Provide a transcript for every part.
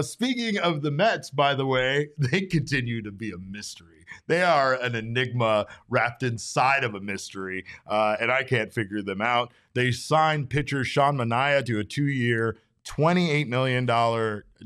Speaking of the Mets, by the way, they continue to be a mystery. They are an enigma wrapped inside of a mystery, and I can't figure them out. They signed pitcher Sean Manaea to a 2-year, $28 million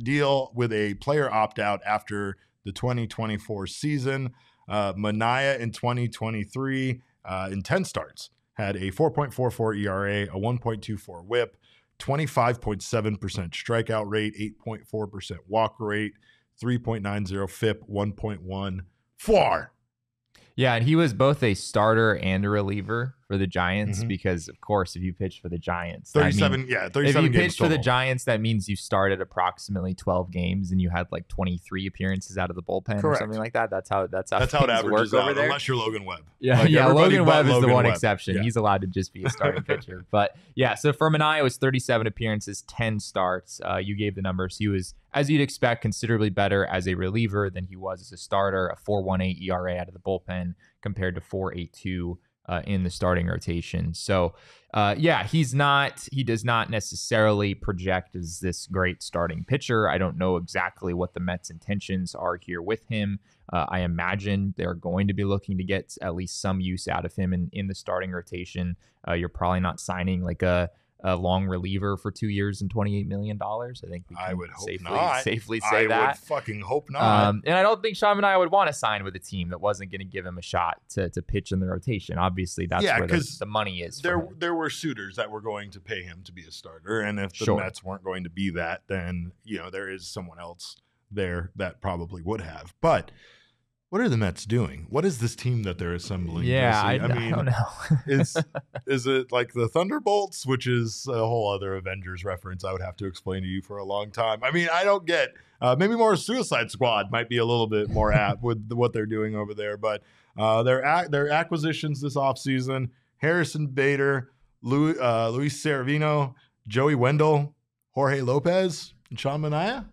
deal with a player opt-out after the 2024 season. Manaea in 2023, in 10 starts, had a 4.44 ERA, a 1.24 whip, 25.7% strikeout rate, 8.4% walk rate, 3.90 FIP, 1.1 FWAR. Yeah, and he was both a starter and a reliever for the Giants because, of course, if you pitch for the Giants, 37 if you games pitch for the total. Giants, that means you started approximately 12 games and you had like 23 appearances out of the bullpen or something like that. That's how it averages work out, over there. unless you're Logan Webb. Yeah, like Logan Webb is Logan the one Webb. exception. Yeah. He's allowed to just be a starting pitcher. But yeah, so for Manaea, it was 37 appearances, 10 starts. You gave the numbers. He was, as you'd expect, considerably better as a reliever than he was as a starter. A 4.18 ERA out of the bullpen compared to 4.82 in the starting rotation. So he does not necessarily project as this great starting pitcher. I don't know exactly what the Mets' intentions are here with him. I imagine they're going to be looking to get at least some use out of him in the starting rotation. You're probably not signing like a long reliever for 2 years and $28 million. I think we can safely say that. I would fucking hope not. And I don't think Sean Manaea would want to sign with a team that wasn't going to give him a shot to pitch in the rotation. Obviously, that's where the money is. There were suitors that were going to pay him to be a starter, and if the Mets weren't going to be that, then there is someone else there that probably would have. But what are the Mets doing? What is this team that they're assembling? Yeah, I don't know. Is it like the Thunderbolts, which is a whole other Avengers reference I would have to explain to you for a long time? I mean, I don't get maybe more Suicide Squad might be a little bit more apt with what they're doing over there. But their acquisitions this offseason, Harrison Bader, Luis Severino, Joey Wendell, Jorge Lopez, and Sean Manaea.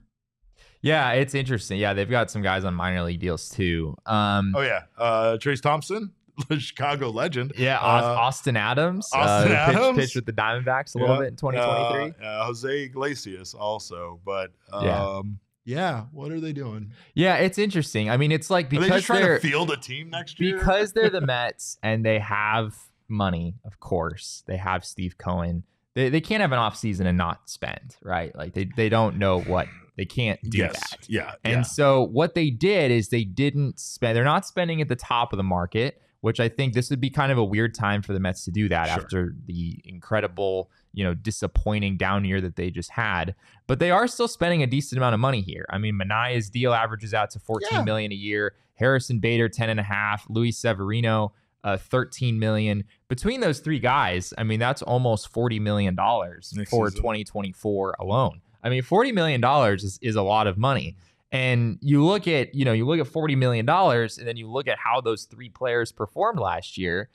Yeah, it's interesting. Yeah, they've got some guys on minor league deals too. Trace Thompson, the Chicago legend. Yeah, Austin Adams. Pitched with the Diamondbacks a little bit in 2023. Jose Iglesias also. But what are they doing? Yeah, it's interesting. I mean, it's like because are they just trying to field a team next year? Because they're the Mets and they have money, of course. They have Steve Cohen. They can't have an offseason and not spend, right? Like they don't know what. They can't do that. Yeah. And so what they did is they didn't spend. They're not spending at the top of the market, which I think this would be kind of a weird time for the Mets to do that after the incredible, disappointing down year that they just had. But they are still spending a decent amount of money here. I mean, Manaea's deal averages out to $14 million a year. Harrison Bader, 10.5. Luis Severino, $13 million. Between those three guys, I mean, that's almost $40 million for 2024 alone. I mean, $40 million is a lot of money. And you look at $40 million and then you look at how those three players performed last year.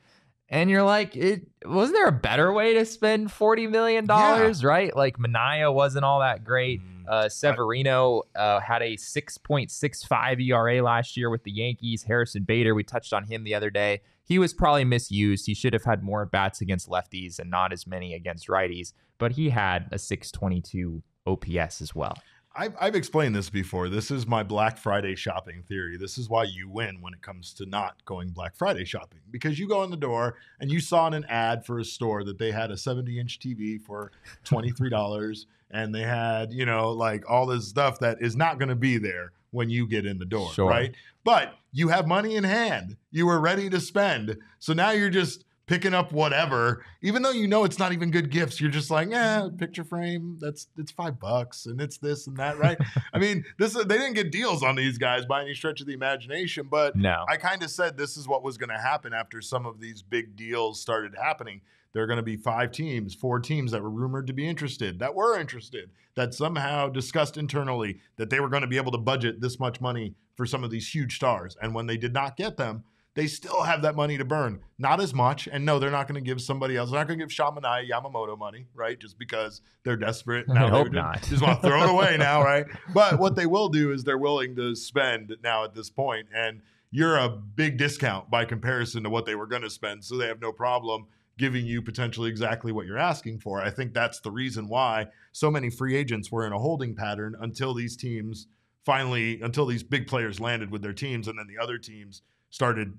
And you're like, wasn't there a better way to spend $40 million, right? Like Manaea wasn't all that great. Severino had a 6.65 ERA last year with the Yankees. Harrison Bader, we touched on him the other day. He was probably misused. He should have had more bats against lefties and not as many against righties. But he had a 622 OPS as well. I've explained this before. This is my Black Friday shopping theory. This is why you win when it comes to not going Black Friday shopping. Because you go in the door and you saw in an ad for a store that they had a 70-inch TV for $23 and they had, like all this stuff that is not going to be there when you get in the door, right? But you have money in hand. You were ready to spend. So now you're just picking up whatever, even though it's not even good gifts. You're just like, picture frame, it's $5 and it's this and that, right? I mean, they didn't get deals on these guys by any stretch of the imagination, but no. I kind of said this is what was going to happen after some of these big deals started happening. There are going to be 4 teams that were rumored to be interested, that somehow discussed internally that they were going to be able to budget this much money for some of these huge stars. And when they did not get them, they still have that money to burn. Not as much. And no, they're not going to give somebody else. They're not going to give Sean Manaea, Yamamoto money, right? Just because they're desperate. Now I hope not. Just want to throw it away now, right? But what they will do is they're willing to spend now at this point. And you're a big discount by comparison to what they were going to spend. So they have no problem giving you potentially exactly what you're asking for. I think that's the reason why so many free agents were in a holding pattern until these teams until these big players landed with their teams, and then the other teams started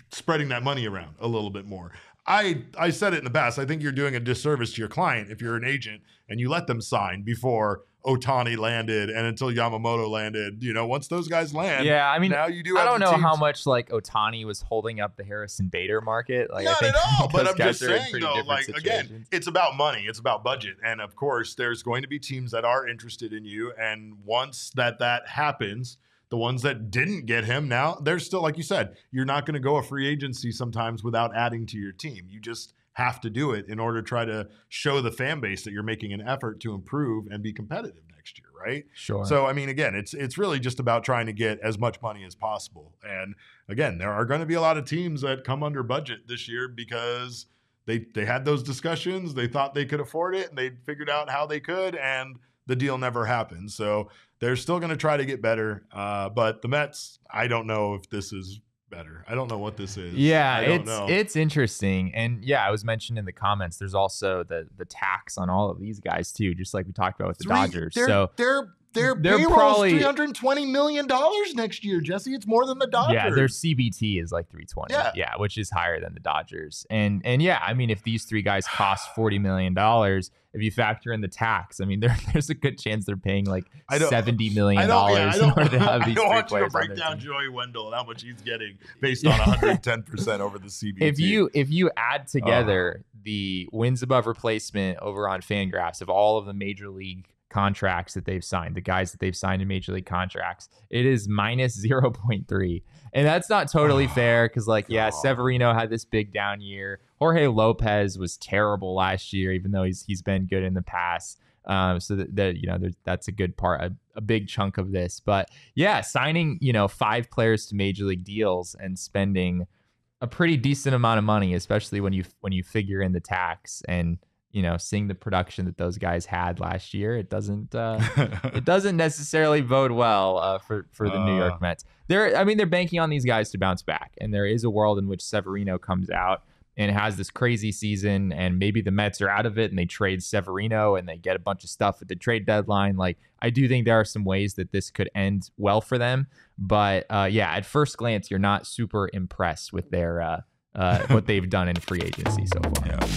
spreading that money around a little bit more. I said it in the past. I think you're doing a disservice to your client if you're an agent and you let them sign before Ohtani landed and until Yamamoto landed. Once those guys land, yeah, I mean, now you do. I have don't the know teams. how much like Ohtani was holding up the Harrison Bader market. Like, Not I think at all. But those I'm guys just are in saying, pretty though, different like, again, situations. it's about money. It's about budget. And of course, there's going to be teams that are interested in you. And once that happens, the ones that didn't get him, now they're still, like you said, you're not going to go a free agency sometimes without adding to your team. You just have to do it in order to try to show the fan base that you're making an effort to improve and be competitive next year, right? Sure. So, I mean, again, it's really just about trying to get as much money as possible. And again, there are going to be a lot of teams that come under budget this year because they had those discussions, they thought they could afford it, and they figured out how they could, and the deal never happened. So they're still going to try to get better. But the Mets, I don't know if this is better. I don't know what this is. Yeah, know. It's interesting. And yeah, I was mentioned in the comments, there's also the tax on all of these guys too, just like we talked about with the Dodgers. Their they're payroll probably is $320 million next year, Jesse. It's more than the Dodgers. Yeah, their CBT is like 320. Yeah, which is higher than the Dodgers. And yeah, I mean, if these three guys cost $40 million, if you factor in the tax, I mean, there's a good chance they're paying like $70 million in order to have these three players. I don't want you to break on down team. Joey Wendell and how much he's getting based on 110% over the CBT. If you add together the wins above replacement over on Fangraphs of all of the major league contracts that they've signed, the guys that they've signed in major league contracts, it is minus 0.3. And that's not totally fair because, like, yeah, Severino had this big down year. Jorge Lopez was terrible last year, even though he's been good in the past. So that's a good part, a big chunk of this. But yeah, signing 5 players to major league deals and spending a pretty decent amount of money, especially when you figure in the tax and seeing the production that those guys had last year, it doesn't necessarily bode well for the New York Mets. They're banking on these guys to bounce back, and there is a world in which Severino comes out and has this crazy season, and maybe the Mets are out of it and they trade Severino and they get a bunch of stuff at the trade deadline. Like, I do think there are some ways that this could end well for them, but at first glance, you're not super impressed with their what they've done in free agency so far. Yeah.